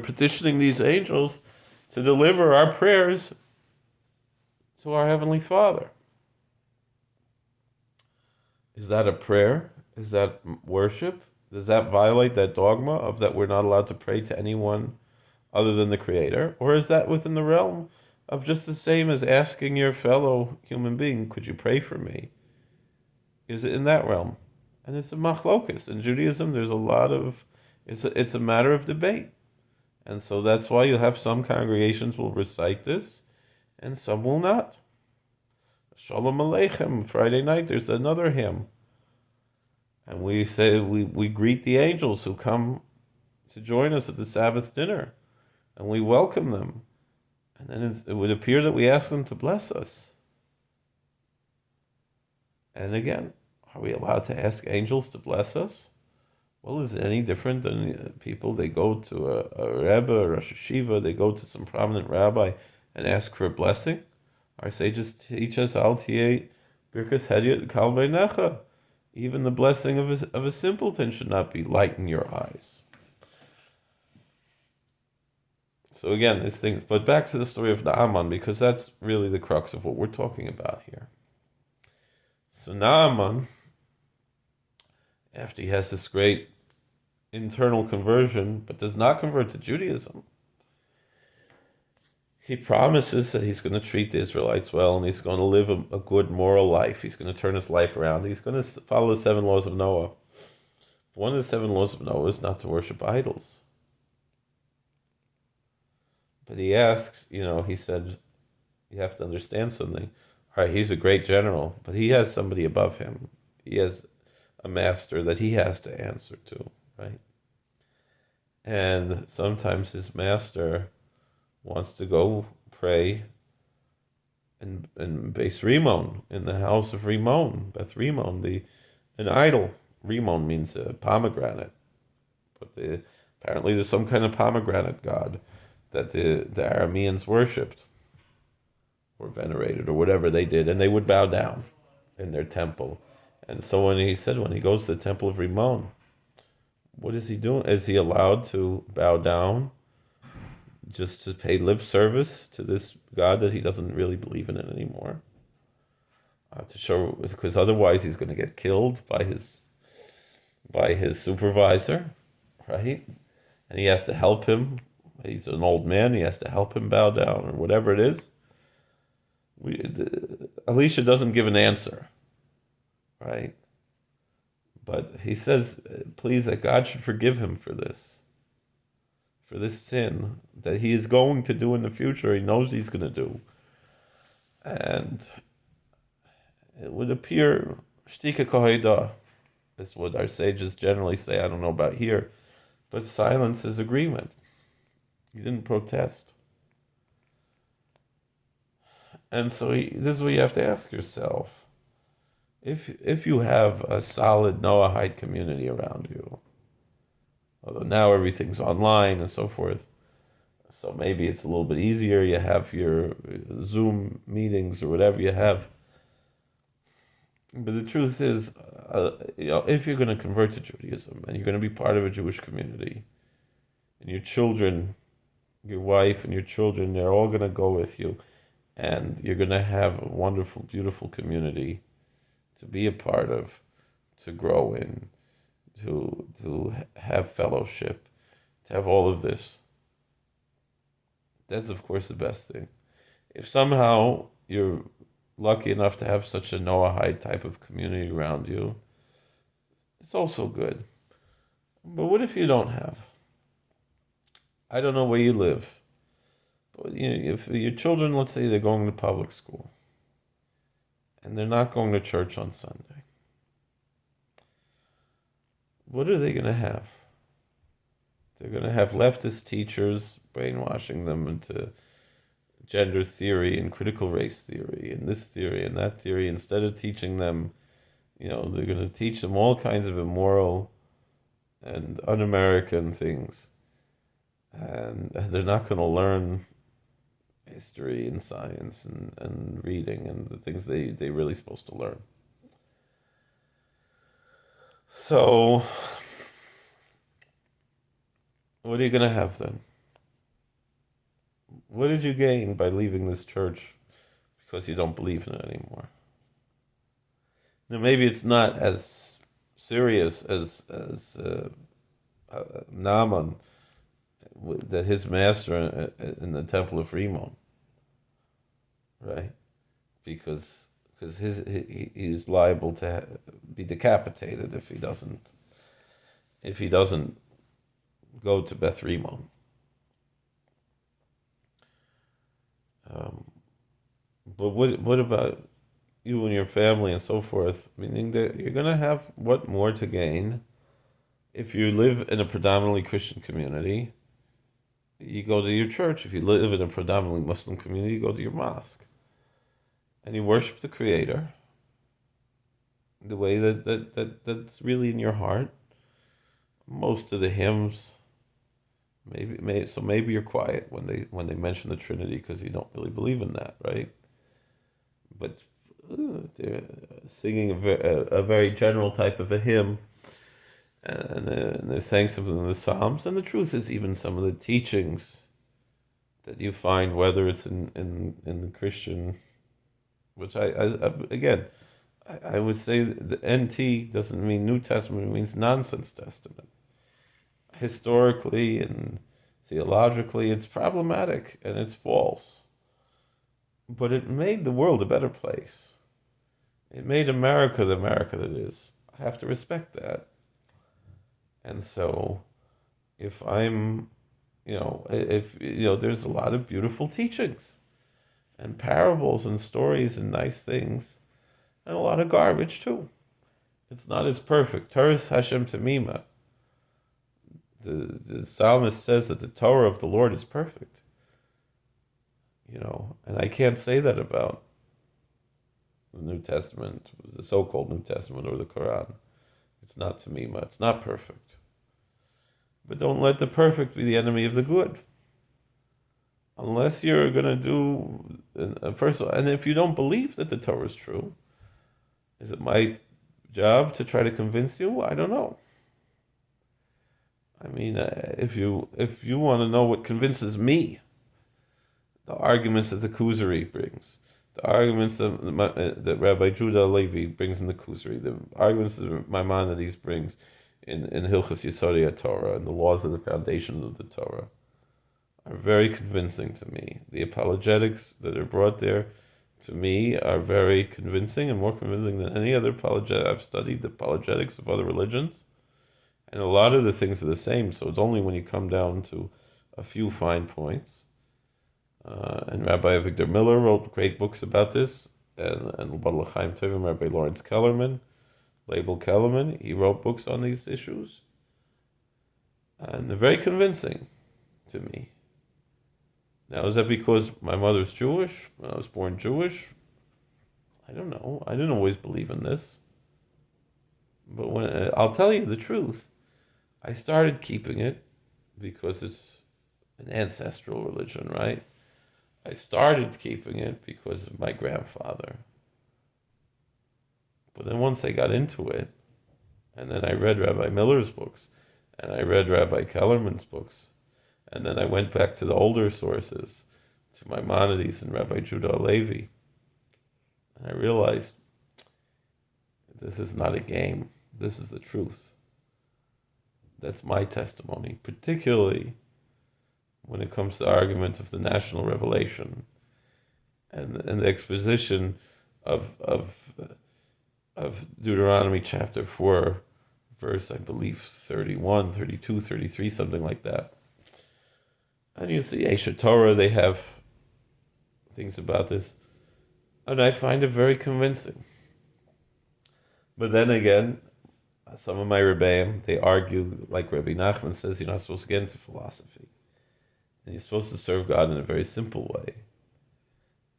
petitioning these angels to deliver our prayers to our Heavenly Father. Is that a prayer? Is that worship? Does that violate that dogma of that we're not allowed to pray to anyone other than the Creator? Or is that within the realm of just the same as asking your fellow human being, could you pray for me? Is it in that realm? And it's a machlokus. In Judaism, there's a lot of, it's a matter of debate. And so that's why you'll have some congregations will recite this, and some will not. Shalom Aleichem, Friday night, there's another hymn. And we say, we greet the angels who come to join us at the Sabbath dinner, and we welcome them. And then it would appear that we ask them to bless us. And again, are we allowed to ask angels to bless us? Well, is it any different than people? They go to a Rebbe or a Rosh Hashiva, they go to some prominent rabbi and ask for a blessing? Our sages teach us, Al Tiyeh Birkas Hediot Kal Beinecha. Even the blessing of a simpleton should not be light in your eyes. So again, these things, but back to the story of Naaman, because that's really the crux of what we're talking about here. So Naaman, after he has this great internal conversion, but does not convert to Judaism, he promises that he's going to treat the Israelites well, and he's going to live a good moral life. He's going to turn his life around. He's going to follow the 7 laws of Noah. One of the 7 laws of Noah is not to worship idols. But he asks, he said, you have to understand something. All right, he's a great general, but he has somebody above him. He has a master that he has to answer to, right? And sometimes his master wants to go pray in Beis Rimon, in the house of Rimon, Beth Rimon, an idol. Rimon means a pomegranate, but apparently there's some kind of pomegranate god that the Arameans worshipped or venerated or whatever they did, and they would bow down in their temple. And so when he goes to the temple of Rimon, what is he doing? Is he allowed to bow down just to pay lip service to this God that he doesn't really believe in it anymore? To show, because otherwise he's going to get killed by his supervisor, right? And he has to help him. He's an old man. He has to help him bow down or whatever it is. Elisha doesn't give an answer, right? But he says, please, that God should forgive him for this sin that he is going to do in the future. He knows he's going to do. And it would appear, shtika koheda is what our sages generally say. I don't know about here, but silence is agreement. He didn't protest. And so this is what you have to ask yourself. If you have a solid Noahide community around you, although now everything's online and so forth, so maybe it's a little bit easier. You have your Zoom meetings or whatever you have. But the truth is, if you're going to convert to Judaism and you're going to be part of a Jewish community, and your children, your wife and your children, they're all going to go with you, and you're going to have a wonderful, beautiful community to be a part of, to grow in, to have fellowship, to have all of this. That's, of course, the best thing. If somehow you're lucky enough to have such a Noahide type of community around you, it's also good. But what if you don't have? I don't know where you live. But if your children, let's say they're going to public school, and they're not going to church on Sunday, what are they going to have? They're going to have leftist teachers brainwashing them into gender theory and critical race theory and this theory and that theory. Instead of teaching them, they're going to teach them all kinds of immoral and un-American things. And they're not going to learn history and science and reading and the things they're really supposed to learn. So, what are you going to have then? What did you gain by leaving this church because you don't believe in it anymore? Now, maybe it's not as serious as Naaman, that his master in the temple of Rimmon, right? Because he's liable to be decapitated if he doesn't go to Beth Rimmon. But what about you and your family and so forth? Meaning that you're going to have what more to gain if you live in a predominantly Christian community. You go to your church. If you live in a predominantly Muslim community, you go to your mosque, and you worship the Creator the way that's really in your heart. Most of the hymns, maybe you're quiet when they mention the Trinity because you don't really believe in that, right? But they're singing a very general type of a hymn, and they're saying something in the Psalms. And the truth is, even some of the teachings that you find, whether it's in the Christian, which again, I would say the NT doesn't mean New Testament; it means Nonsense Testament. Historically and theologically, it's problematic and it's false. But it made the world a better place. It made America the America that it is. I have to respect that. And so, if I'm, if there's a lot of beautiful teachings and parables and stories and nice things, and a lot of garbage too. It's not as perfect. Teres Hashem Tamima. The psalmist says that the Torah of the Lord is perfect. And I can't say that about the New Testament, the so-called New Testament or the Quran. It's not Tamima. It's not perfect. But don't let the perfect be the enemy of the good. Unless you're going to do, first of all, and if you don't believe that the Torah is true, is it my job to try to convince you? I don't know. I mean, if you want to know what convinces me, the arguments that the Kuzari brings, the arguments that Rabbi Judah Levi brings in the Kuzari, the arguments that Maimonides brings in Hilchos Yesodei Torah and the laws of the foundation of the Torah, are very convincing to me. The apologetics that are brought there, to me, are very convincing and more convincing than any other apologetic. I've studied the apologetics of other religions, and a lot of the things are the same, so it's only when you come down to a few fine points. And Rabbi Victor Miller wrote great books about this, and L'Chaim Tovim, Rabbi Lawrence Kellerman, Label Kellerman, he wrote books on these issues, and they're very convincing to me. Now, is that because my mother's Jewish? When I was born Jewish? I don't know. I didn't always believe in this. But when I'll tell you the truth, I started keeping it because it's an ancestral religion, right? I started keeping it because of my grandfather. But then once I got into it, and then I read Rabbi Miller's books, and I read Rabbi Kellerman's books, and then I went back to the older sources, to Maimonides and Rabbi Judah Levi, and I realized this is not a game. This is the truth. That's my testimony, particularly when it comes to the argument of the national revelation and the exposition of Deuteronomy chapter 4, verse, I believe, 31, 32, 33, something like that. And you see, Eshet Torah, they have things about this. And I find it very convincing. But then again, some of my Rebbeim, they argue, like Rabbi Nachman says, you're not supposed to get into philosophy. And you're supposed to serve God in a very simple way.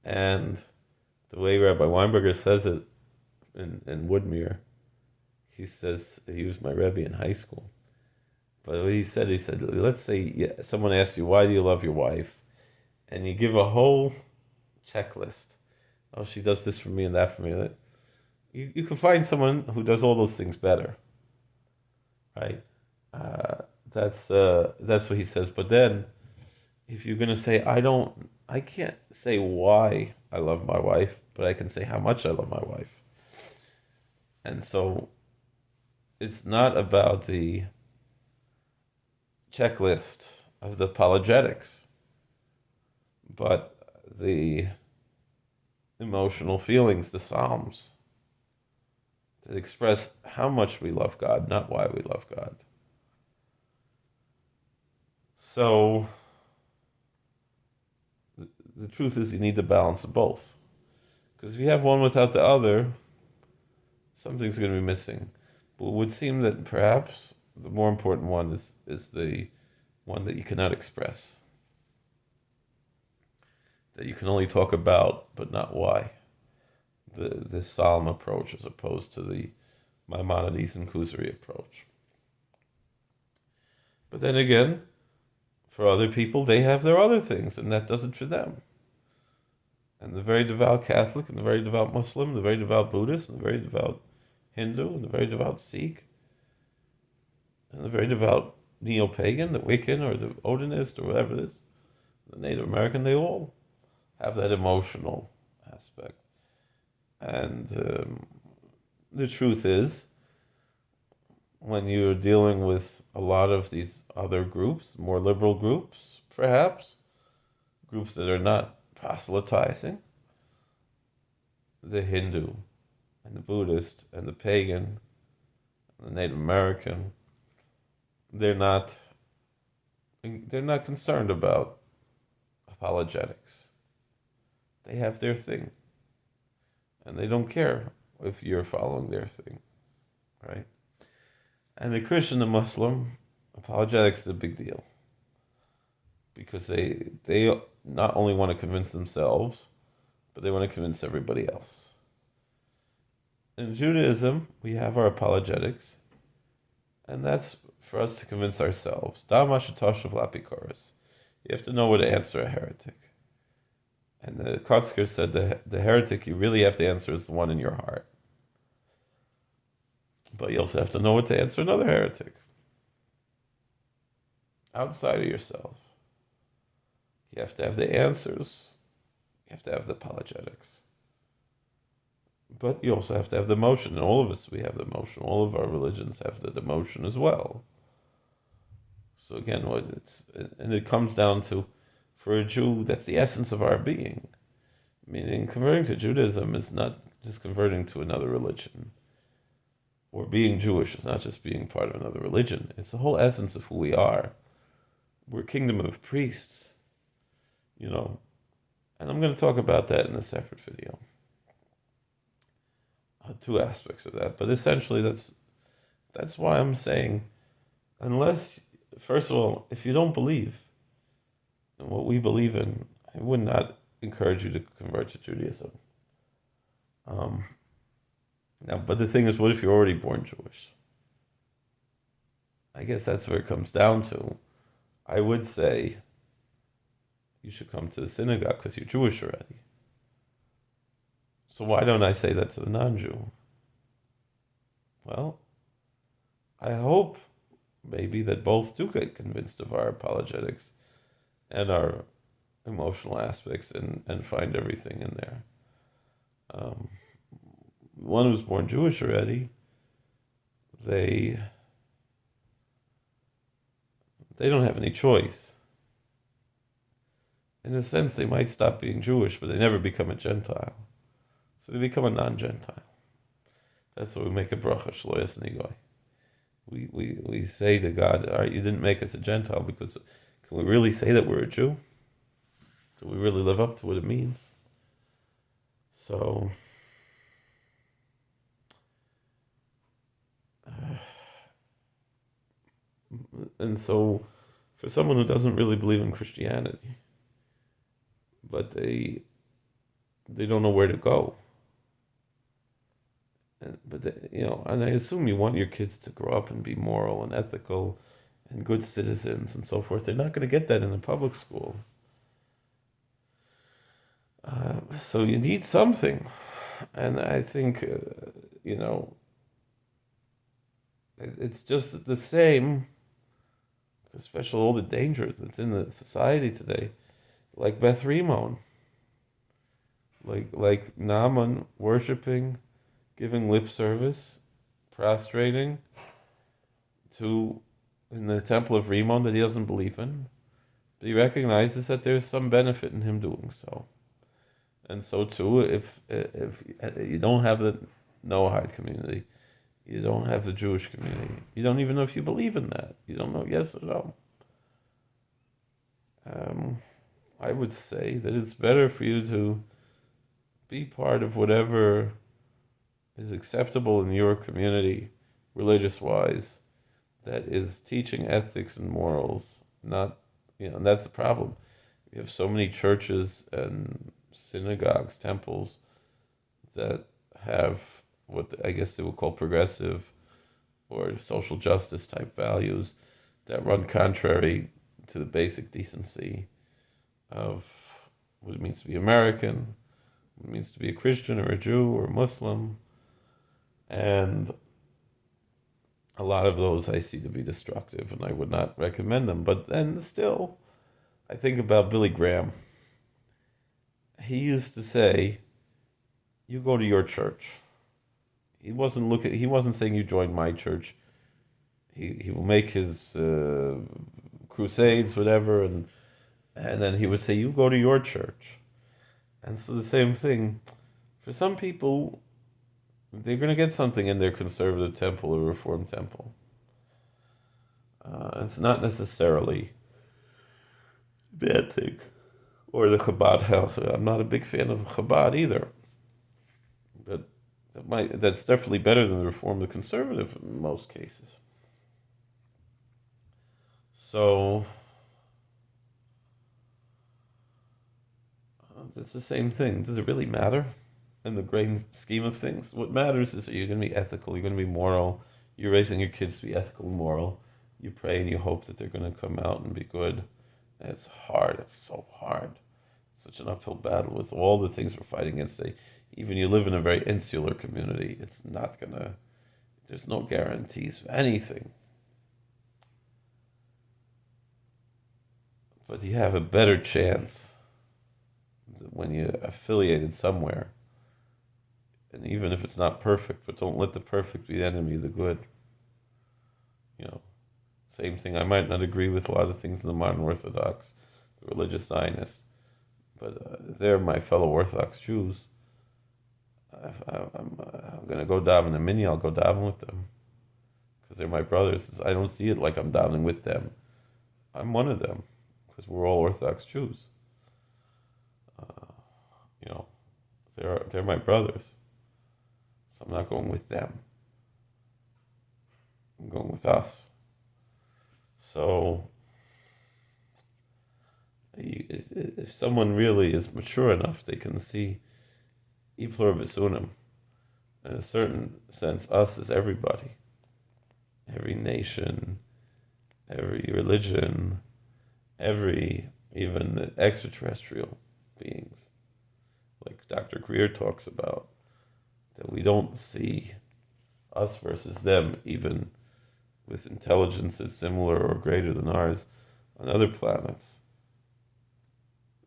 And the way Rabbi Weinberger says it in Woodmere, he says, he was my Rebbe in high school. But what he said, let's say someone asks you, why do you love your wife? And you give a whole checklist. Oh, she does this for me and that for me. You can find someone who does all those things better. Right? That's what he says. But then, if you're going to say, I can't say why I love my wife, but I can say how much I love my wife. And so it's not about the checklist of the apologetics, but the emotional feelings, the Psalms, that express how much we love God, not why we love God. So the truth is, you need the balance of both. Because if you have one without the other, something's going to be missing. But it would seem that perhaps the more important one is the one that you cannot express, that you can only talk about, but not why. The solemn approach as opposed to the Maimonides and Kuzari approach. But then again, for other people, they have their other things, and that does it for them. And the very devout Catholic, and the very devout Muslim, the very devout Buddhist, and the very devout Hindu, and the very devout Sikh, and the very devout neo-pagan, the Wiccan, or the Odinist, or whatever it is, the Native American, they all have that emotional aspect. And the truth is, when you're dealing with a lot of these other groups, more liberal groups, perhaps, groups that are not proselytizing, the Hindu and the Buddhist and the pagan, and the Native American, they're not concerned about apologetics. They have their thing, and they don't care if you're following their thing, right? And the Christian and Muslim, apologetics is a big deal because they not only want to convince themselves, but they want to convince everybody else. In Judaism, we have our apologetics, and that's for us to convince ourselves. Damashatoshav lapikoris. You have to know what to answer a heretic. And the Kotzker said the heretic you really have to answer is the one in your heart. But you also have to know what to answer another heretic outside of yourself. You have to have the answers. You have to have the apologetics. But you also have to have the emotion. And all of us, we have the emotion. All of our religions have the emotion as well. So again, it comes down to, for a Jew, that's the essence of our being. Meaning, converting to Judaism is not just converting to another religion. Or being Jewish is not just being part of another religion. It's the whole essence of who we are. We're a kingdom of priests, And I'm going to talk about that in a separate video. Two aspects of that. But essentially, that's why I'm saying, unless, first of all, if you don't believe in what we believe in, I would not encourage you to convert to Judaism. Now, but the thing is, what if you're already born Jewish? I guess that's where it comes down to. I would say you should come to the synagogue because you're Jewish already. So why don't I say that to the non-Jew? Well, I hope maybe that both do get convinced of our apologetics and our emotional aspects and find everything in there. One who's born Jewish already, they don't have any choice. In a sense, they might stop being Jewish, but they never become a Gentile. So they become a non-Gentile. That's why we make a bracha, shloyas nigoy. We say to God, all right, you didn't make us a Gentile because can we really say that we're a Jew? Do we really live up to what it means? So, and so for someone who doesn't really believe in Christianity, but they don't know where to go. And I assume you want your kids to grow up and be moral and ethical and good citizens and so forth. They're not going to get that in a public school. So you need something. And I think, it's just the same especially all the dangers that's in the society today, like Beth Rimon, like Naaman worshiping, giving lip service, prostrating to in the temple of Rimon that he doesn't believe in, but he recognizes that there's some benefit in him doing so. And so too, if you don't have the Noahide community, you don't have the Jewish community, you don't even know if you believe in that. You don't know yes or no. I would say that it's better for you to be part of whatever is acceptable in your community, religious wise, that is teaching ethics and morals. Not, and that's the problem. We have so many churches and synagogues, temples that have what I guess they would call progressive or social justice type values that run contrary to the basic decency of what it means to be American, what it means to be a Christian or a Jew or a Muslim. And a lot of those I see to be destructive, and I would not recommend them. But then still, I think about Billy Graham. He used to say, "You go to your church." He wasn't saying you join my church. He will make his crusades, whatever, and then he would say, "You go to your church." And so the same thing for some people. They're going to get something in their conservative temple or reform temple. It's not necessarily a bad thing. Or the Chabad house. I'm not a big fan of Chabad either. But that's definitely better than the reform, the conservative in most cases. So it's the same thing. Does it really matter? In the grand scheme of things, what matters is that you're going to be ethical, you're going to be moral, you're raising your kids to be ethical and moral, you pray and you hope that they're going to come out and be good. And it's hard, it's so hard. It's such an uphill battle with all the things we're fighting against. Even you live in a very insular community, it's not going to, there's no guarantees of anything. But you have a better chance when you're affiliated somewhere. And even if it's not perfect, but don't let the perfect be the enemy of the good. Same thing. I might not agree with a lot of things in the modern Orthodox, the religious Zionists, but they're my fellow Orthodox Jews. If I'm going to go daven a minyan, I'll go daven with them because they're my brothers. I don't see it like I'm davening with them. I'm one of them because we're all Orthodox Jews. They're my brothers. I'm not going with them. I'm going with us. So, if someone really is mature enough, they can see e pluribus unum. In a certain sense, us is everybody. Every nation, every religion, even the extraterrestrial beings. Like Dr. Greer talks about, that we don't see us versus them, even with intelligences similar or greater than ours on other planets.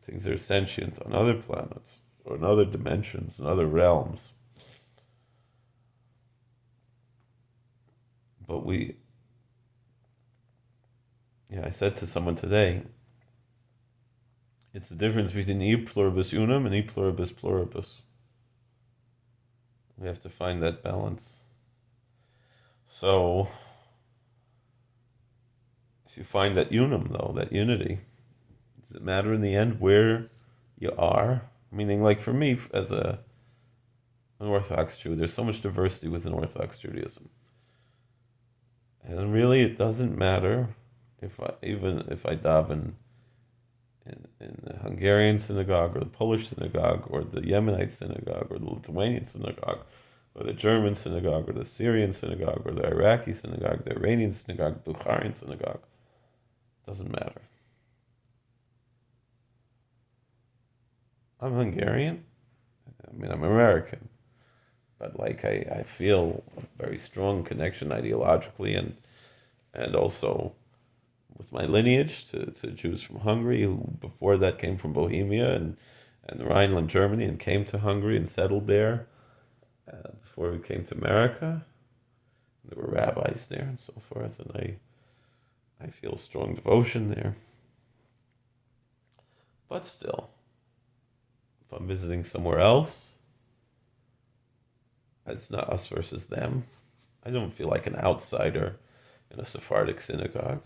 Things that are sentient on other planets or in other dimensions, in other realms. But I said to someone today, it's the difference between e pluribus unum and e pluribus pluribus. We have to find that balance. So, if you find that unum, though, that unity, does it matter in the end where you are? Meaning, like for me, as an Orthodox Jew, there's so much diversity within Orthodox Judaism. And really, it doesn't matter if I daven in the Hungarian synagogue or the Polish synagogue or the Yemenite synagogue or the Lithuanian synagogue or the German synagogue or the Syrian synagogue or the Iraqi synagogue, the Iranian synagogue, the Bukharian synagogue. Doesn't matter. I'm Hungarian. I'm American. But I feel a very strong connection ideologically and also with my lineage to Jews from Hungary who before that came from Bohemia and Rhineland, Germany, and came to Hungary and settled there before we came to America. There were rabbis there and so forth, and I feel strong devotion there. But still, if I'm visiting somewhere else, it's not us versus them. I don't feel like an outsider in a Sephardic synagogue.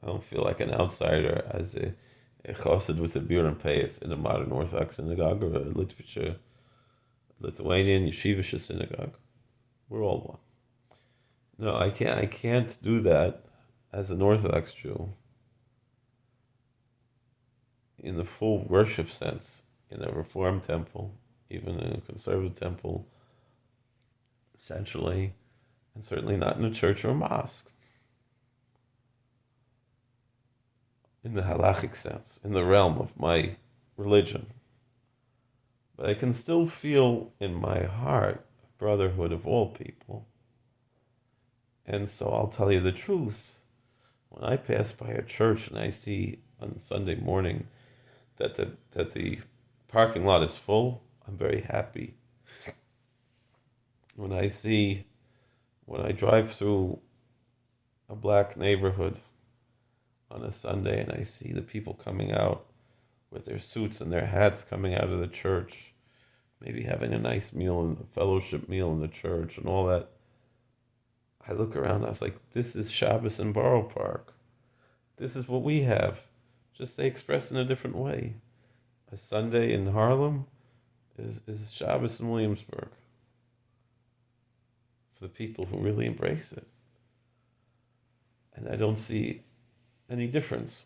I don't feel like an outsider as a chassid with a beer and payas in a modern Orthodox synagogue or a Lithuanian yeshivish synagogue. We're all one. No, I can't do that as an Orthodox Jew in the full worship sense in a Reformed temple, even in a conservative temple, essentially, and certainly not in a church or a mosque. In the halachic sense, in the realm of my religion. But I can still feel in my heart a brotherhood of all people. And so I'll tell you the truth. When I pass by a church and I see on Sunday morning that the parking lot is full, I'm very happy. When I drive through a black neighborhood on a Sunday and I see the people coming out with their suits and their hats coming out of the church, maybe having a nice meal and a fellowship meal in the church and all that, I look around, I was like, this is Shabbos in Borough Park. This is what we have. Just they express in a different way. A Sunday in Harlem is Shabbos in Williamsburg. For the people who really embrace it. And I don't see any difference.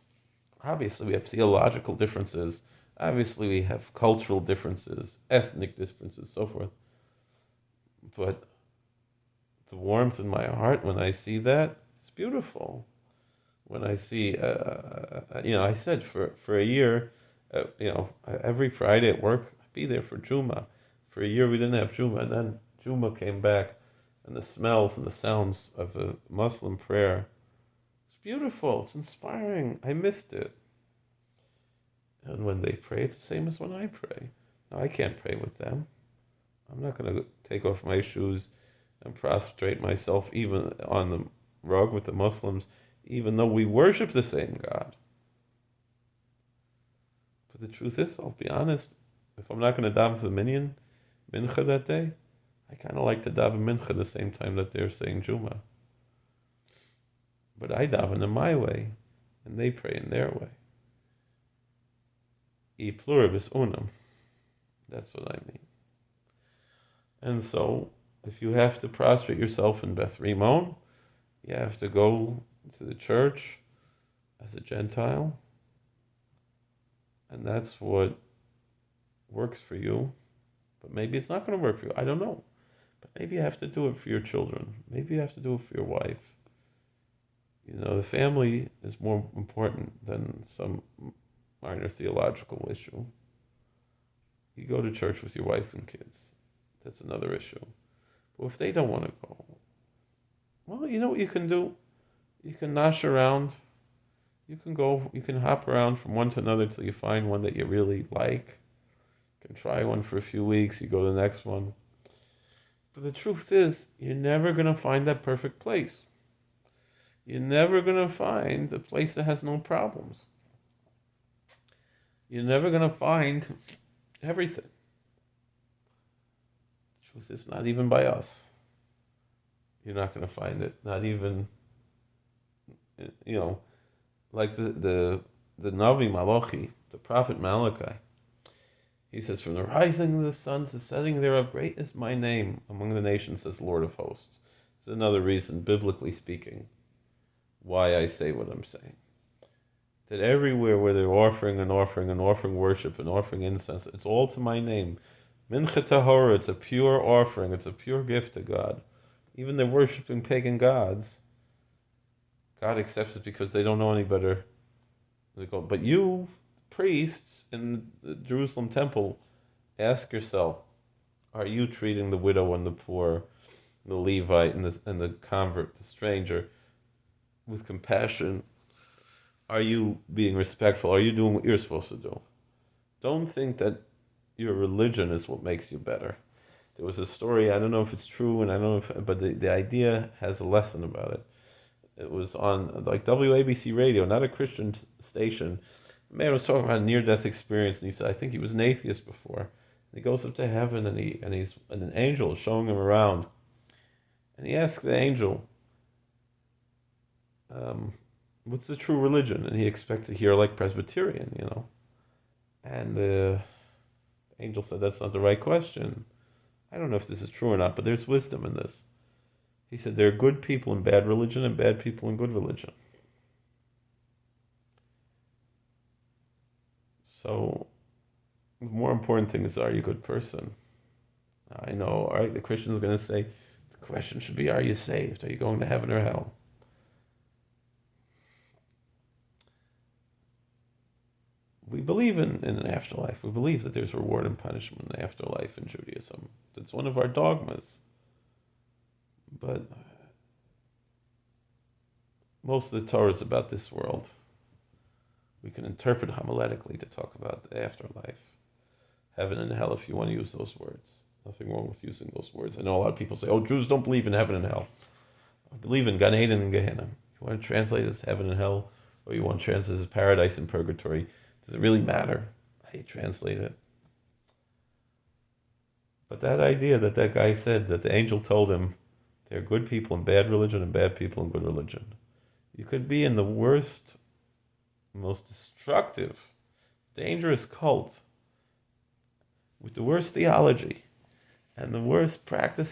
Obviously, we have theological differences. Obviously, we have cultural differences, ethnic differences, so forth. But the warmth in my heart when I see that, it's beautiful. When I see, I said for a year, every Friday at work, I'd be there for Juma. For a year, we didn't have Juma, and then Juma came back, and the smells and the sounds of a Muslim prayer. It's beautiful. It's inspiring. I missed it. And when they pray, it's the same as when I pray. Now, I can't pray with them. I'm not going to take off my shoes and prostrate myself even on the rug with the Muslims, even though we worship the same God. But the truth is, I'll be honest, if I'm not going to daven for the mincha that day, I kind of like to daven mincha the same time that they're saying Juma. But I daven in my way, and they pray in their way. E pluribus unum. That's what I mean. And so, if you have to prostrate yourself in Beth Rimon, you have to go to the church as a Gentile, and that's what works for you. But maybe it's not going to work for you. I don't know. But maybe you have to do it for your children. Maybe you have to do it for your wife. The family is more important than some minor theological issue. You go to church with your wife and kids. That's another issue. But if they don't want to go, well, you know what you can do? You can nosh around. You can hop around from one to another till you find one that you really like. You can try one for a few weeks, you go to the next one. But the truth is, you're never going to find that perfect place. You're never going to find the place that has no problems. You're never going to find everything. The truth is, not even by us. You're not going to find it. Not even, like the Navi Malachi, the prophet Malachi. He says, from the rising of the sun to the setting thereof, great is my name among the nations, says Lord of hosts. It's another reason, biblically speaking, why I say what I'm saying. That everywhere where they're offering worship and offering incense, it's all to my name. Mincha tahora, it's a pure offering, it's a pure gift to God. Even they're worshiping pagan gods, God accepts it because they don't know any better. They go, but you, priests in the Jerusalem temple, ask yourself, are you treating the widow and the poor, the Levite and the convert, the stranger, with compassion Are you being respectful? Are you doing what you're supposed to do? Don't think that your religion is what makes you better. There was a story, I don't know if it's true, and I don't know if, but the idea has a lesson about it. It was on like WABC radio, not a Christian station. The man was talking about a near-death experience, and he said, I think he was an atheist before. And he goes up to heaven, and an angel is showing him around, and he asks the angel, um, "What's the true religion?" And he expects to hear like Presbyterian, you know. And the angel said, "That's not the right question. I don't know if this is true or not, but there's wisdom in this." He said, "There are good people in bad religion and bad people in good religion." So the more important thing is, are you a good person? I know, all right, the Christian is going to say, the question should be, are you saved? Are you going to heaven or hell? We believe in an afterlife. We believe that there's reward and punishment in the afterlife in Judaism. That's one of our dogmas. But most of the Torah is about this world. We can interpret homiletically to talk about the afterlife, heaven and hell, if you want to use those words. Nothing wrong with using those words. I know a lot of people say, "Oh, Jews don't believe in heaven and hell. I believe in Gan Eden and Gehenna." You want to translate this heaven and hell, or you want to translate this as paradise and purgatory? Does it really matter how you translate it? But that idea that that guy said, that the angel told him, there are good people in bad religion and bad people in good religion. You could be in the worst, most destructive, dangerous cult with the worst theology and the worst practices